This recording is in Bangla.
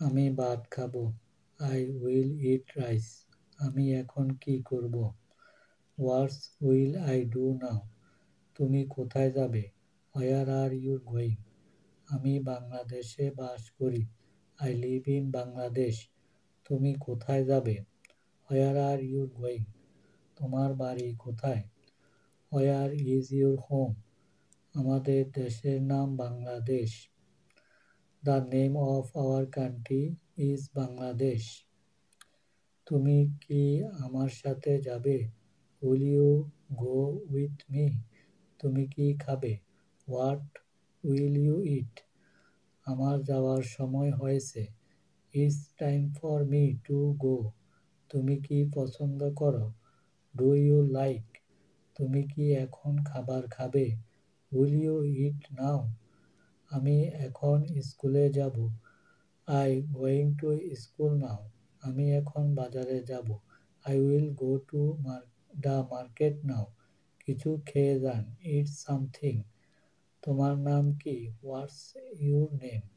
আমি ভাত খাবো। I will eat rice. আমি এখন কি করব? What's will I do now? তুমি কোথায় যাবে? Where are you going? আমি বাংলাদেশে বাস করি। I live in Bangladesh. তুমি কোথায় যাবে? Where are you going? তোমার বাড়ি কোথায়? Where is your home? আমাদের দেশের নাম Bangladesh. The name of our country is Bangladesh. তুমি কি আমার সাথে যাবে? Will you go with me? তুমি কি খাবে? What will you eat? আমার যাওয়ার সময় হয়েছে। It's time for me to go. তুমি কি পছন্দ করো? Do you like? তুমি কি এখন খাবার খাবে? Will you eat now? আমি এখন স্কুলে যাব। I going to school now? আমি এখন বাজারে যাব। I will go to the market now? কিছু খেয়ে যান। Eat something. তোমার নাম কি? What's your name?